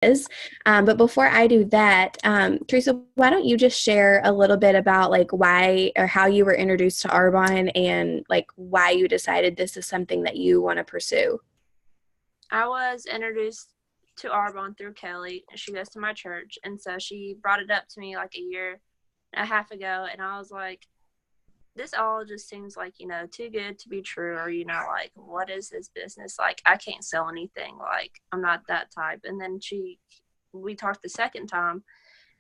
But before I do that, Teresa, why don't you just share a little bit about like why or how you were introduced to Arbonne and like why you decided this is something that you want to pursue? I was introduced to Arbonne through Kelly. She goes to my church, and so she brought it up to me like a year and a half ago, and I was like, this all just seems like, too good to be true, or, like, what is this business? Like, I can't sell anything. Like, I'm not that type. And then we talked the second time,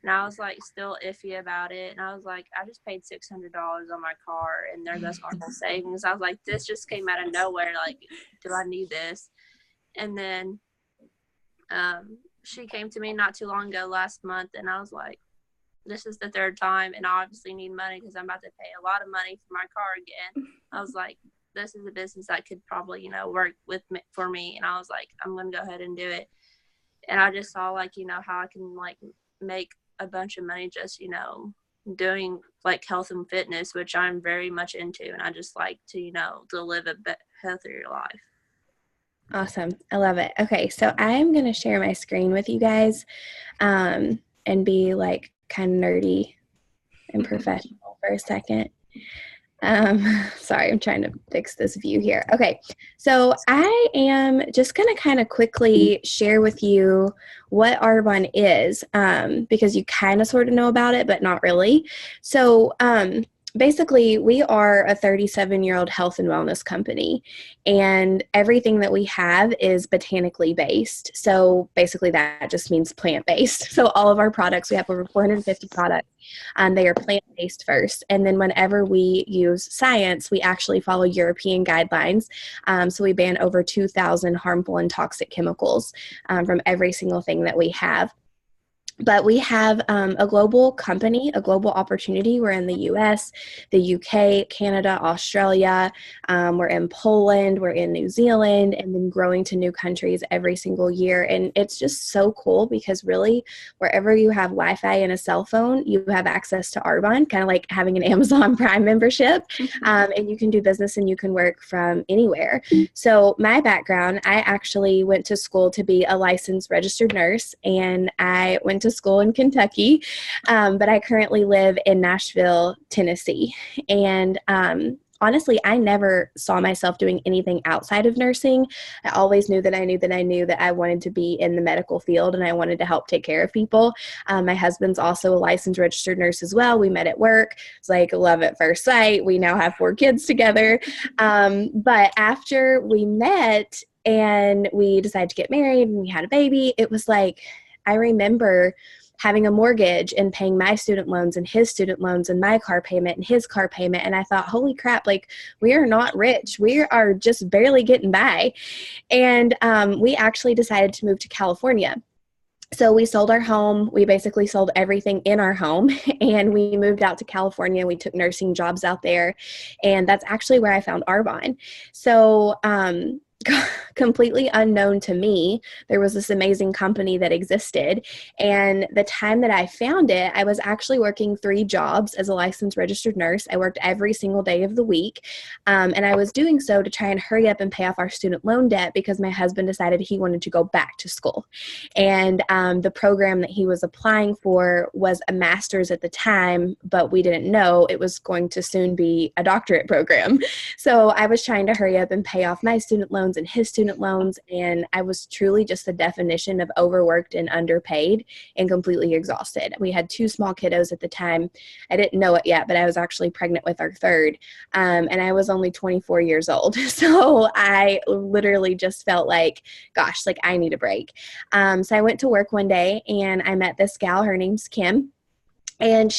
and I was like, still iffy about it. And I was like, I just paid $600 on my car, and there goes my whole savings. I was like, this just came out of nowhere. Like, do I need this? And then she came to me not too long ago last month, and I was like, this is the third time, and I obviously need money because I'm about to pay a lot of money for my car again. I was like, this is a business that could probably, work with me, for me. And I was like, I'm going to go ahead and do it. And I just saw like, how I can like make a bunch of money just, doing like health and fitness, which I'm very much into. And I just like to, to live a bit healthier life. Awesome. I love it. Okay, so I'm going to share my screen with you guys and be like kind of nerdy and professional for a second. Sorry, I'm trying to fix this view here. Okay, so I am just going to kind of quickly share with you what Arbonne is because you kind of sort of know about it, but not really. So basically, we are a 37-year-old health and wellness company, and everything that we have is botanically based. So basically, that just means plant-based. So all of our products, we have over 450 products, and they are plant-based first. And then whenever we use science, we actually follow European guidelines. So we ban over 2,000 harmful and toxic chemicals from every single thing that we have. But we have a global company, a global opportunity. We're in the US, the UK, Canada, Australia. We're in Poland, we're in New Zealand, and then growing to new countries every single year. And it's just so cool because really, wherever you have Wi-Fi and a cell phone, you have access to Arbonne, kind of like having an Amazon Prime membership. And you can do business and you can work from anywhere. So my background, I actually went to school to be a licensed registered nurse, and I went to school in Kentucky, but I currently live in Nashville, Tennessee. And honestly, I never saw myself doing anything outside of nursing. I always knew that I wanted to be in the medical field and I wanted to help take care of people. My husband's also a licensed registered nurse as well. We met at work. It's like love at first sight. We now have 4 kids together. But after we met and we decided to get married and we had a baby, it was like, I remember having a mortgage and paying my student loans and his student loans and my car payment and his car payment. And I thought, holy crap, like we are not rich. We are just barely getting by. And we actually decided to move to California. So we sold our home. We basically sold everything in our home and we moved out to California. We took nursing jobs out there. And that's actually where I found Arbonne. So completely unknown to me, there was this amazing company that existed. And the time that I found it, I was actually working 3 jobs as a licensed registered nurse. I worked every single day of the week. And I was doing so to try and hurry up and pay off our student loan debt because my husband decided he wanted to go back to school. And the program that he was applying for was a master's at the time, but we didn't know it was going to soon be a doctorate program. So I was trying to hurry up and pay off my student loans and his student loans, and I was truly just the definition of overworked and underpaid and completely exhausted. We had 2 small kiddos at the time. I didn't know it yet, but I was actually pregnant with our third, and I was only 24 years old. So I literally just felt like, gosh, like I need a break. So I went to work one day and I met this gal. Her name's Kim, and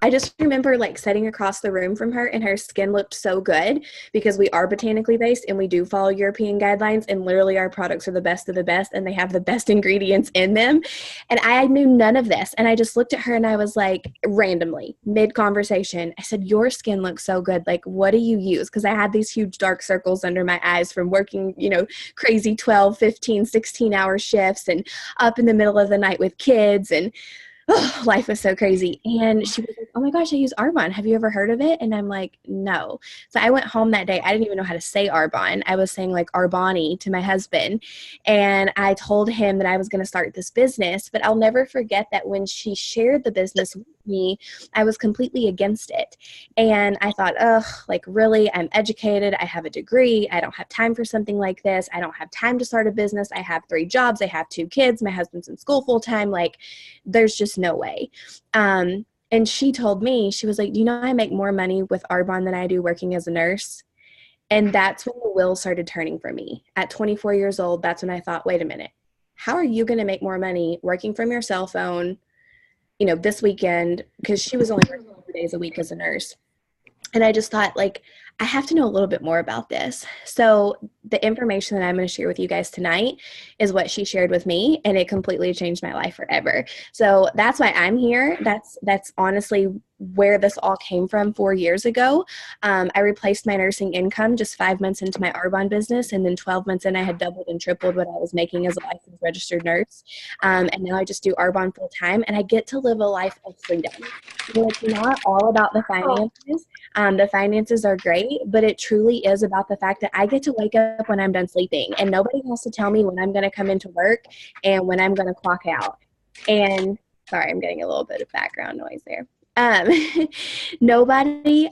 I just remember like sitting across the room from her and her skin looked so good because we are botanically based and we do follow European guidelines, and literally our products are the best of the best and they have the best ingredients in them. And I knew none of this. And I just looked at her and I was like, randomly, mid-conversation, I said, your skin looks so good. Like, what do you use? Because I had these huge dark circles under my eyes from working, crazy 12, 15, 16-hour shifts and up in the middle of the night with kids. And oh, life was so crazy. And she was like, oh my gosh, I use Arbonne. Have you ever heard of it? And I'm like, no. So I went home that day. I didn't even know how to say Arbonne. I was saying like Arbonne to my husband. And I told him that I was going to start this business. But I'll never forget that when she shared the business with me, I was completely against it. And I thought, ugh, like really, I'm educated. I have a degree. I don't have time for something like this. I don't have time to start a business. I have 3 jobs. I have 2 kids. My husband's in school full time. Like, there's just no way. And she told me, she was like, do you know I make more money with Arbonne than I do working as a nurse? And that's when the wheels started turning for me. At 24 years old, that's when I thought, wait a minute, how are you going to make more money working from your cell phone, this weekend? Because she was only working 2 days a week as a nurse. And I just thought, like, I have to know a little bit more about this. So the information that I'm going to share with you guys tonight is what she shared with me, and it completely changed my life forever. So that's why I'm here. That's honestly where this all came from 4 years ago. I replaced my nursing income just 5 months into my Arbonne business, and then 12 months in, I had doubled and tripled what I was making as a licensed registered nurse. And now I just do Arbonne full time, and I get to live a life of freedom. It's not all about the finances. The finances are great, but it truly is about the fact that I get to wake up when I'm done sleeping, and nobody has to tell me when I'm going to come into work and when I'm going to clock out. And sorry, I'm getting a little bit of background noise there. Um, nobody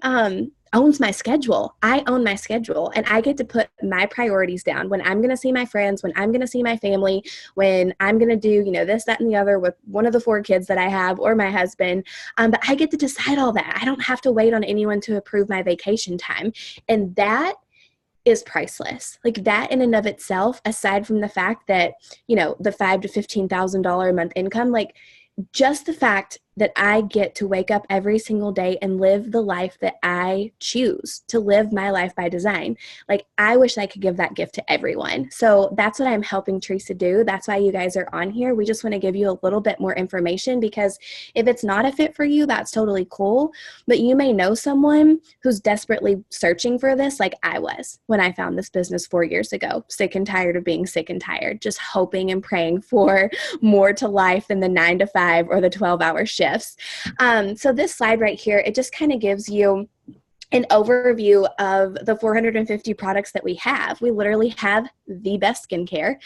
owns my schedule. I own my schedule, and I get to put my priorities down when I'm going to see my friends, when I'm going to see my family, when I'm going to do, this, that, and the other with one of the 4 kids that I have or my husband. But I get to decide all that. I don't have to wait on anyone to approve my vacation time. And that is priceless. Like, that in and of itself, aside from the fact that, the $5,000 to $15,000 a month income, like, just the fact that I get to wake up every single day and live the life that I choose, to live my life by design. Like, I wish I could give that gift to everyone. So that's what I'm helping Teresa do. That's why you guys are on here. We just want to give you a little bit more information, because if it's not a fit for you, that's totally cool. But you may know someone who's desperately searching for this, like I was when I found this business 4 years ago, sick and tired of being sick and tired, just hoping and praying for more to life than the 9 to 5 or the 12-hour shifts. So this slide right here, it just kind of gives you an overview of the 450 products that we have. We literally have the best skincare.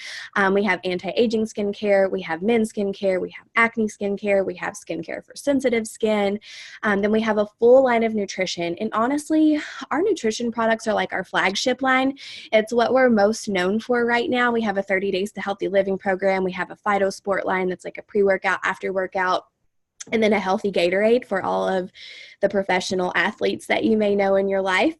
We have anti-aging skincare, we have men's skincare, we have acne skincare, we have skincare for sensitive skin. Then we have a full line of nutrition. And honestly, our nutrition products are like our flagship line. It's what we're most known for right now. We have a 30 Days to Healthy Living program. We have a Phyto Sport line that's like a pre-workout, after workout, and then a healthy Gatorade for all of the professional athletes that you may know in your life.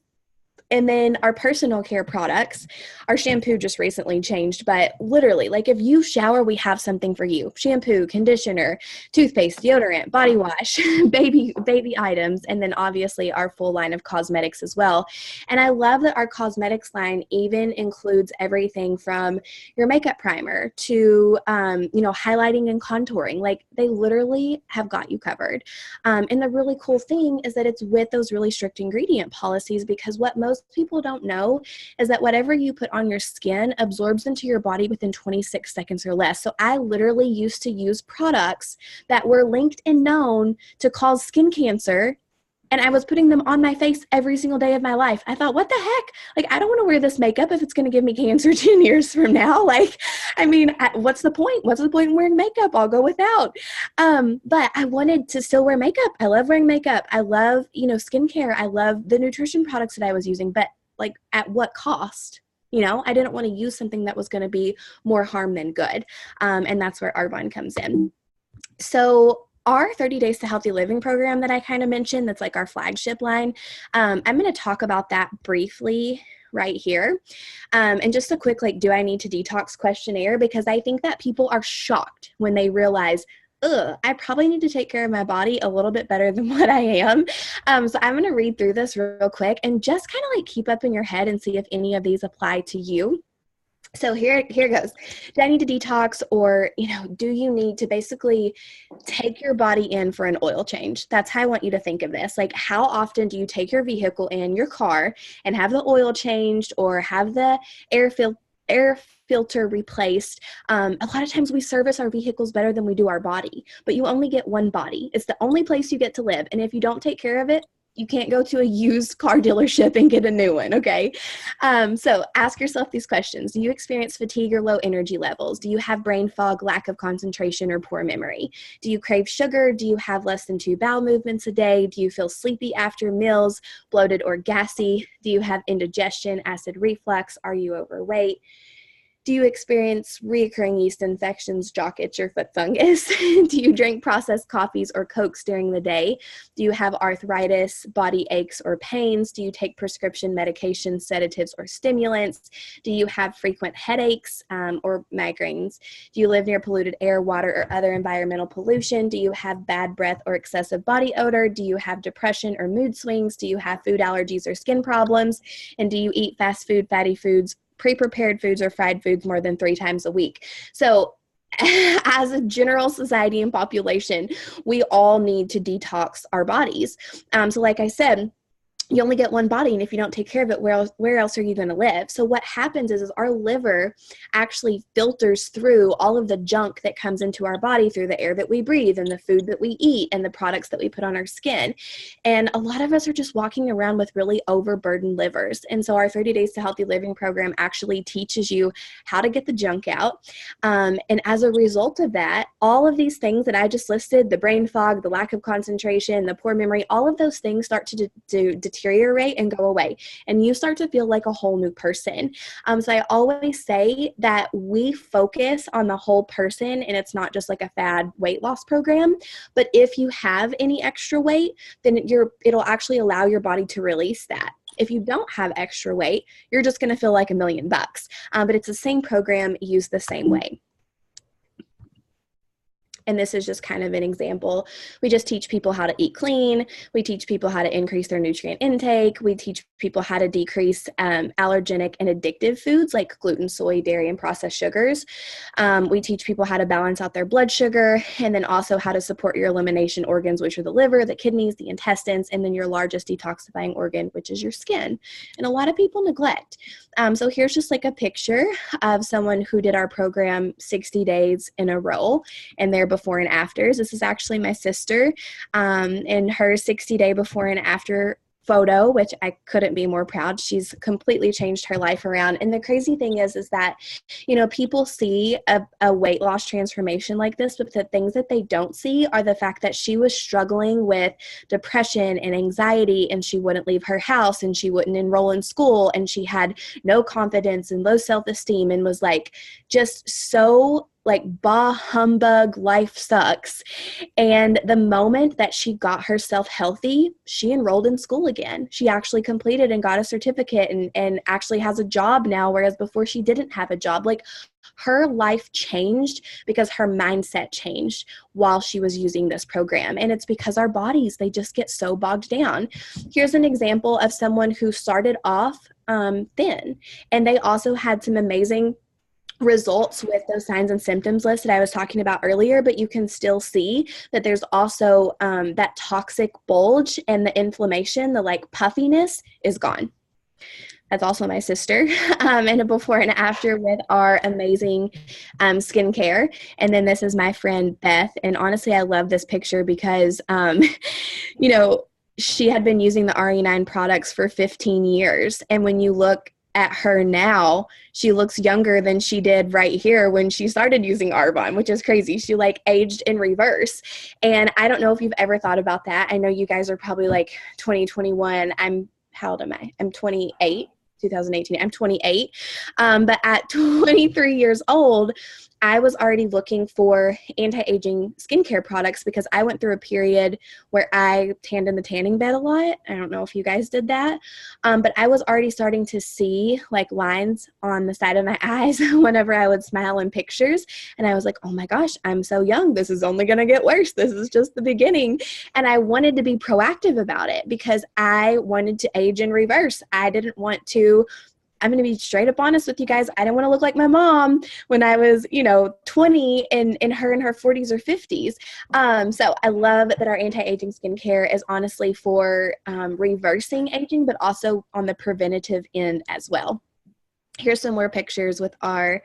And then our personal care products, our shampoo just recently changed, but literally, like, if you shower, we have something for you. Shampoo, conditioner, toothpaste, deodorant, body wash, baby items, and then obviously our full line of cosmetics as well. And I love that our cosmetics line even includes everything from your makeup primer to, highlighting and contouring. Like, they literally have got you covered. And the really cool thing is that it's with those really strict ingredient policies, because what most people don't know is that whatever you put on your skin absorbs into your body within 26 seconds or less. So I literally used to use products that were linked and known to cause skin cancer, and I was putting them on my face every single day of my life. I thought, what the heck? Like, I don't want to wear this makeup if it's going to give me cancer 10 years from now. Like, I mean, what's the point? What's the point in wearing makeup? I'll go without. But I wanted to still wear makeup. I love wearing makeup. I love, skincare. I love the nutrition products that I was using, but like, at what cost? I didn't want to use something that was going to be more harm than good. And that's where Arbonne comes in. So our 30 Days to Healthy Living program that I kind of mentioned, that's like our flagship line, I'm going to talk about that briefly right here. And just a quick, do I need to detox questionnaire, because I think that people are shocked when they realize, I probably need to take care of my body a little bit better than what I am. So I'm going to read through this real quick and just kind of keep up in your head and see if any of these apply to you. So here goes. Do I need to detox, or, do you need to basically take your body in for an oil change? That's how I want you to think of this. Like, how often do you take your vehicle in your car and have the oil changed, or have the air filter replaced. A lot of times we service our vehicles better than we do our body, but you only get one body. It's the only place you get to live. And if you don't take care of it, you can't go to a used car dealership and get a new one, okay? So ask yourself these questions. Do you experience fatigue or low energy levels? Do you have brain fog, lack of concentration, or poor memory? Do you crave sugar? Do you have less than 2 bowel movements a day? Do you feel sleepy after meals, bloated or gassy? Do you have indigestion, acid reflux? Are you overweight? Do you experience recurring yeast infections, jock itch, or foot fungus? Do you drink processed coffees or Cokes during the day? Do you have arthritis, body aches, or pains? Do you take prescription medications, sedatives, or stimulants? Do you have frequent headaches or migraines? Do you live near polluted air, water, or other environmental pollution? Do you have bad breath or excessive body odor? Do you have depression or mood swings? Do you have food allergies or skin problems? And do you eat fast food, fatty foods, pre-prepared foods, or fried foods more than 3 times a week? So as a general society and population, we all need to detox our bodies. So like I said, you only get one body, and if you don't take care of it, where else are you going to live? So what happens is our liver actually filters through all of the junk that comes into our body through the air that we breathe and the food that we eat and the products that we put on our skin. And a lot of us are just walking around with really overburdened livers. And so our 30 Days to Healthy Living program actually teaches you how to get the junk out. And as a result of that, all of these things that I just listed, the brain fog, the lack of concentration, the poor memory, all of those things start to deteriorate and go away, and you start to feel like a whole new person. So I always say that we focus on the whole person, and it's not just like a fad weight loss program. But if you have any extra weight, then it'll actually allow your body to release that. If you don't have extra weight, you're just going to feel like $1,000,000. But it's the same program used the same way. And this is just kind of an example. We just teach people how to eat clean. We teach people how to increase their nutrient intake. We teach people how to decrease allergenic and addictive foods like gluten, soy, dairy, and processed sugars. We teach people how to balance out their blood sugar, and then also how to support your elimination organs, which are the liver, the kidneys, the intestines, and then your largest detoxifying organ, which is your skin. And a lot of people neglect. So here's just like a picture of someone who did our program 60 days in a row, and their before and afters. This is actually my sister in her 60-day before and after photo, which I couldn't be more proud. She's completely changed her life around. And the crazy thing is that, people see a weight loss transformation like this, but the things that they don't see are the fact that she was struggling with depression and anxiety, and she wouldn't leave her house, and she wouldn't enroll in school, and she had no confidence and low self-esteem, and was like just so like bah humbug, life sucks. And the moment that she got herself healthy, she enrolled in school again. She actually completed and got a certificate and actually has a job now, whereas before she didn't have a job. Like, her life changed because her mindset changed while she was using this program. And it's because our bodies, they just get so bogged down. Here's an example of someone who started off thin, and they also had some amazing results with those signs and symptoms list that I was talking about earlier, but you can still see that there's also that toxic bulge, and the inflammation, the like puffiness, is gone. That's also my sister, and a before and after with our amazing skincare. And then this is my friend Beth. And honestly, I love this picture because, she had been using the RE9 products for 15 years. And when you look at her now, she looks younger than she did right here when she started using Arbonne, which is crazy. She like aged in reverse. And I don't know if you've ever thought about that. I know you guys are probably like 2021. How old am I? I'm 28. 2018. I'm 28. But at 23 years old, I was already looking for anti-aging skincare products because I went through a period where I tanned in the tanning bed a lot. I don't know if you guys did that. But I was already starting to see like lines on the side of my eyes whenever I would smile in pictures. And I was like, oh my gosh, I'm so young. This is only going to get worse. This is just the beginning. And I wanted to be proactive about it because I wanted to age in reverse. I didn't want to, I'm going to be straight up honest with you guys. I didn't want to look like my mom when I was, 20 and her in her 40s or 50s. So I love that our anti-aging skincare is honestly for reversing aging, but also on the preventative end as well. Here's some more pictures with our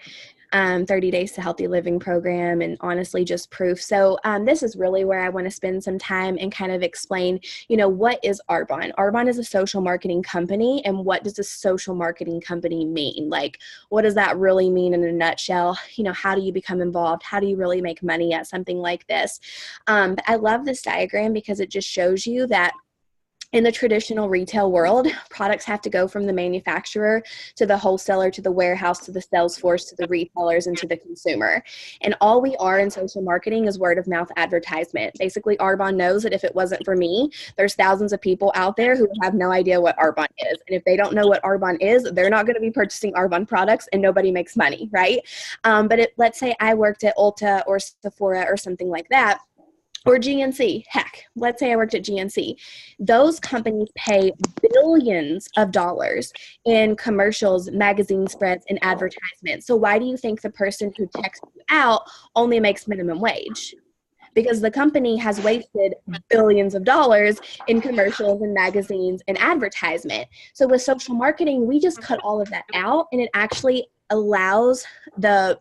30 Days to Healthy Living program, and honestly just proof. So this is really where I want to spend some time and kind of explain, what is Arbonne? Arbonne is a social marketing company, and what does a social marketing company mean? Like, what does that really mean in a nutshell? How do you become involved? How do you really make money at something like this? But I love this diagram because it just shows you that in the traditional retail world, products have to go from the manufacturer to the wholesaler, to the warehouse, to the sales force, to the retailers, and to the consumer. And all we are in social marketing is word of mouth advertisement. Basically, Arbonne knows that if it wasn't for me, there's thousands of people out there who have no idea what Arbonne is. And if they don't know what Arbonne is, they're not going to be purchasing Arbonne products, and nobody makes money, right? But let's say I worked at Ulta or Sephora or something like that, or GNC. Heck, let's say I worked at GNC. Those companies pay billions of dollars in commercials, magazine spreads, and advertisements. So why do you think the person who texts you out only makes minimum wage? Because the company has wasted billions of dollars in commercials and magazines and advertisement. So with social marketing, we just cut all of that out, and it actually allows the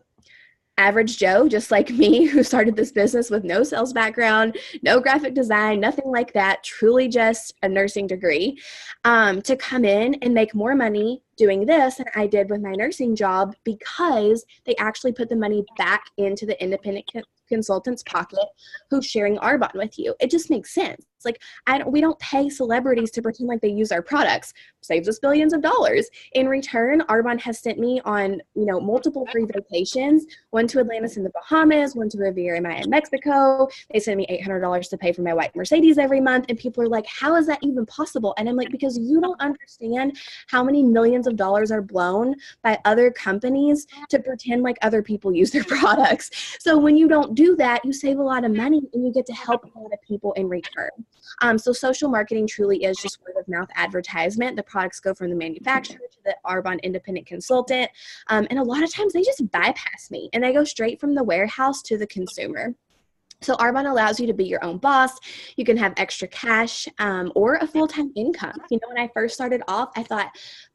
average Joe, just like me, who started this business with no sales background, no graphic design, nothing like that, truly just a nursing degree, to come in and make more money doing this than I did with my nursing job, because they actually put the money back into the independent consultant's pocket who's sharing Arbonne with you. It just makes sense. Like, we don't pay celebrities to pretend like they use our products. Saves us billions of dollars. In return, Arbonne has sent me on, multiple free vacations, one to Atlantis in the Bahamas, one to Riviera Maya in Mexico. They send me $800 to pay for my white Mercedes every month. And people are like, how is that even possible? And I'm like, because you don't understand how many millions of dollars are blown by other companies to pretend like other people use their products. So when you don't do that, you save a lot of money, and you get to help a lot of people in return. So social marketing truly is just word of mouth advertisement. The products go from the manufacturer to the Arbonne independent consultant. And a lot of times they just bypass me, and they go straight from the warehouse to the consumer. So Arbonne allows you to be your own boss. You can have extra cash or a full-time income. When I first started off, I thought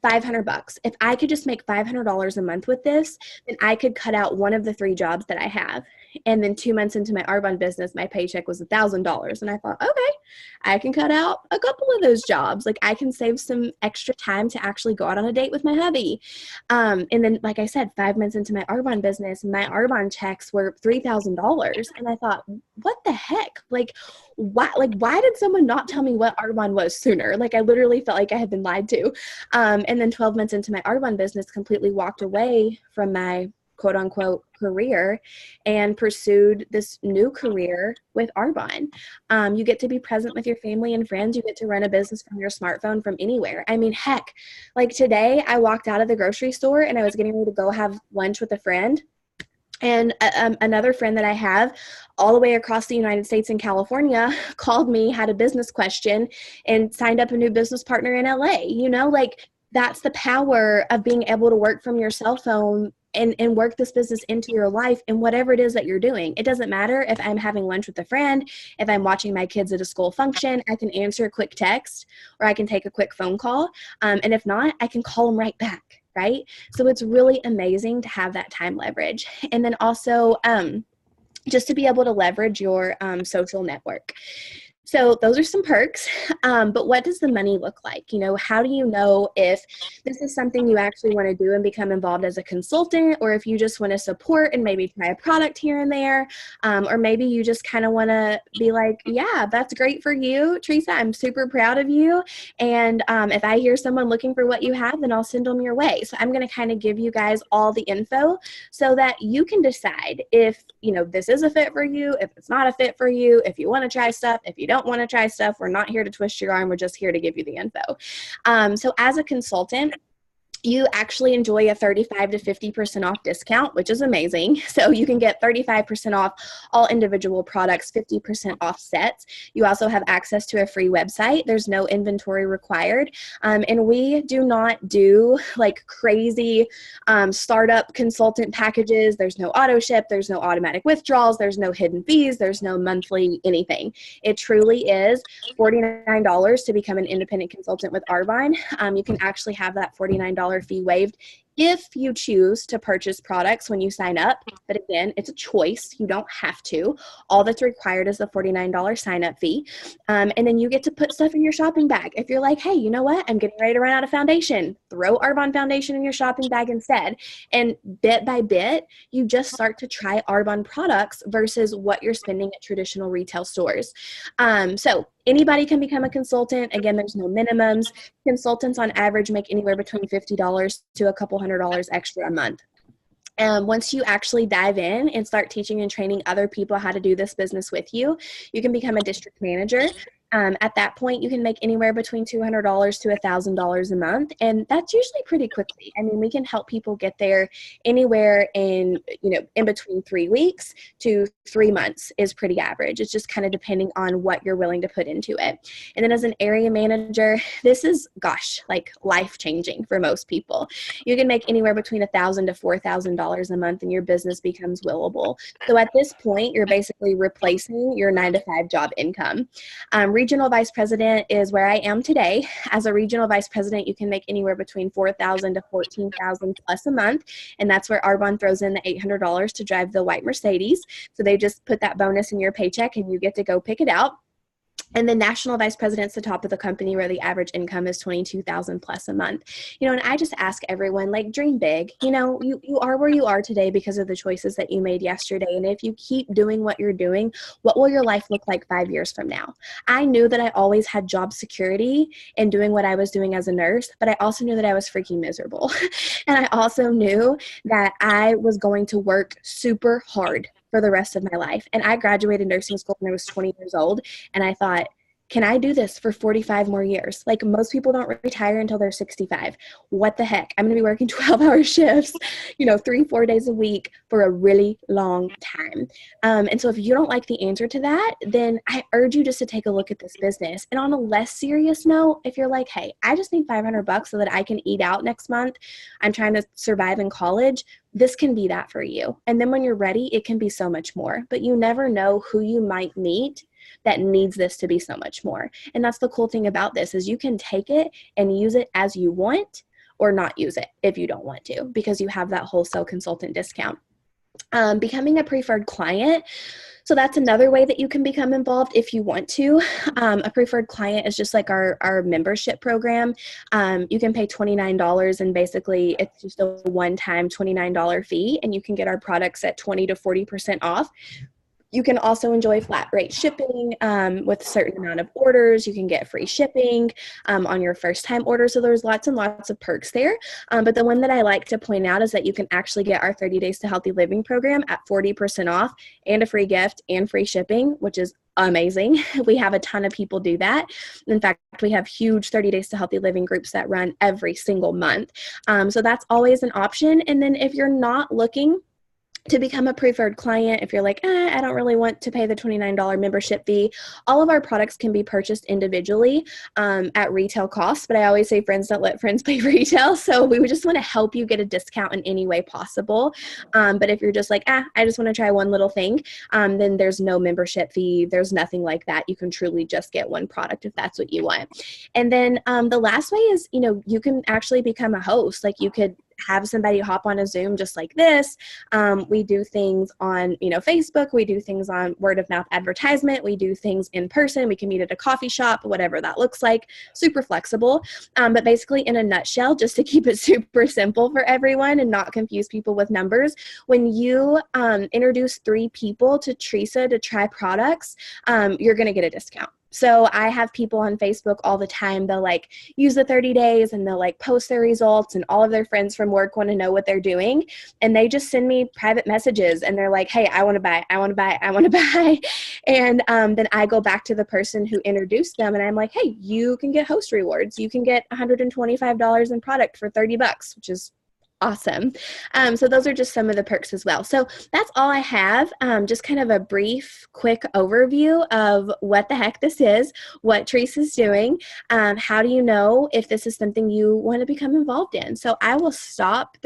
$500. If I could just make $500 a month with this, then I could cut out one of the 3 jobs that I have. And then 2 months into my Arbonne business, my paycheck was $1,000. And I thought, okay, I can cut out a couple of those jobs. Like, I can save some extra time to actually go out on a date with my hubby. And then, like I said, 5 months into my Arbonne business, my Arbonne checks were $3,000. And I thought, what the heck? Like, why did someone not tell me what Arbonne was sooner? Like, I literally felt like I had been lied to. And then 12 months into my Arbonne business, completely walked away from my quote unquote career and pursued this new career with Arbonne. You get to be present with your family and friends. You get to run a business from your smartphone from anywhere. I mean, heck, like today I walked out of the grocery store and I was getting ready to go have lunch with a friend. And another friend that I have all the way across the United States in California called me, had a business question, and signed up a new business partner in LA. Like, that's the power of being able to work from your cell phone and work this business into your life and whatever it is that you're doing. It doesn't matter if I'm having lunch with a friend, if I'm watching my kids at a school function, I can answer a quick text or I can take a quick phone call. And if not, I can call them right back, right? So it's really amazing to have that time leverage. And then also just to be able to leverage your social network. So those are some perks, but what does the money look like? How do you know if this is something you actually want to do and become involved as a consultant, or if you just want to support and maybe try a product here and there, or maybe you just kind of want to be like, yeah, that's great for you, Teresa, I'm super proud of you, and if I hear someone looking for what you have, then I'll send them your way. So I'm going to kind of give you guys all the info so that you can decide if, this is a fit for you, if it's not a fit for you, if you want to try stuff, if you don't want to try stuff. We're not here to twist your arm. We're just here to give you the info. So as a consultant, you actually enjoy a 35 to 50% off discount, which is amazing. So you can get 35% off all individual products, 50% off sets. You also have access to a free website. There's no inventory required. And we do not do like crazy startup consultant packages. There's no auto ship. There's no automatic withdrawals. There's no hidden fees. There's no monthly anything. It truly is $49 to become an independent consultant with Arbonne. You can actually have that $49 fee waived if you choose to purchase products when you sign up. But again, it's a choice. You don't have to. All that's required is the $49 sign up fee. And then you get to put stuff in your shopping bag. If you're like, hey, you know what? I'm getting ready to run out of foundation. Throw Arbonne foundation in your shopping bag instead. And bit by bit, you just start to try Arbonne products versus what you're spending at traditional retail stores. So anybody can become a consultant. Again, there's no minimums. Consultants on average make anywhere between $50 to a couple $100 extra a month. Once you actually dive in and start teaching and training other people how to do this business with you, you can become a district manager. At that point, you can make anywhere between $200 to $1,000 a month, and that's usually pretty quickly. I mean, we can help people get there anywhere in between 3 weeks to 3 months is pretty average. It's just kind of depending on what you're willing to put into it. And then as an area manager, this is, like life-changing for most people. You can make anywhere between $1,000 to $4,000 a month, and your business becomes willable. So at this point, you're basically replacing your 9-to-5 job income. Regional vice president is where I am today. As a regional vice president, you can make anywhere between $4,000 to $14,000 plus a month, and that's where Arbonne throws in the $800 to drive the white Mercedes. So they just put that bonus in your paycheck, and you get to go pick it out. And then national vice president's the top of the company, where the average income is $22,000 plus a month. And I just ask everyone, dream big. You are where you are today because of the choices that you made yesterday. And if you keep doing what you're doing, what will your life look like 5 years from now? I knew that I always had job security in doing what I was doing as a nurse, but I also knew that I was freaking miserable. And I also knew that I was going to work super hard for the rest of my life. And I graduated nursing school when I was 20 years old. And I thought, can I do this for 45 more years? Most people don't retire until they're 65. What the heck? I'm going to be working 12-hour shifts, 3-4 days a week for a really long time. And so if you don't like the answer to that, then I urge you just to take a look at this business. And on a less serious note, if you're like, hey, I just need $500 so that I can eat out next month, I'm trying to survive in college, this can be that for you. And then when you're ready, it can be so much more. But you never know who you might meet that needs this to be so much more. And that's the cool thing about this, is you can take it and use it as you want, or not use it if you don't want to, because you have that wholesale consultant discount. Becoming a preferred client. So that's another way that you can become involved if you want to. A preferred client is just like our membership program. You can pay $29, and basically it's just a one-time $29 fee, and you can get our products at 20 to 40% off. You can also enjoy flat rate shipping with a certain amount of orders. You can get free shipping on your first time order. So there's lots and lots of perks there. But the one that I like to point out is that you can actually get our 30 Days to Healthy Living program at 40% off and a free gift and free shipping, which is amazing. We have a ton of people do that. In fact, we have huge 30 Days to Healthy Living groups that run every single month. So that's always an option. And then if you're not looking to become a preferred client, if you're like, I don't really want to pay the $29 membership fee, all of our products can be purchased individually at retail costs. But I always say friends don't let friends pay retail. So we would just want to help you get a discount in any way possible. But if you're just like, I just want to try one little thing, then there's no membership fee. There's nothing like that. You can truly just get one product if that's what you want. And then the last way is, you can actually become a host. You could have somebody hop on a Zoom just like this. We do things on, Facebook. We do things on word of mouth advertisement. We do things in person. We can meet at a coffee shop, whatever that looks like. Super flexible. But basically, in a nutshell, just to keep it super simple for everyone and not confuse people with numbers, when you introduce 3 people to Teresa to try products, you're going to get a discount. So I have people on Facebook all the time. They'll use the 30 days and they'll post their results, and all of their friends from work want to know what they're doing. And they just send me private messages and they're like, hey, I want to buy, I want to buy, I want to buy. And then I go back to the person who introduced them and I'm like, hey, you can get host rewards. You can get $125 in product for $30, which is awesome. So those are just some of the perks as well. So that's all I have. Just kind of a brief, quick overview of what the heck this is, what Teresa's doing. How do you know if this is something you want to become involved in? So I will stop the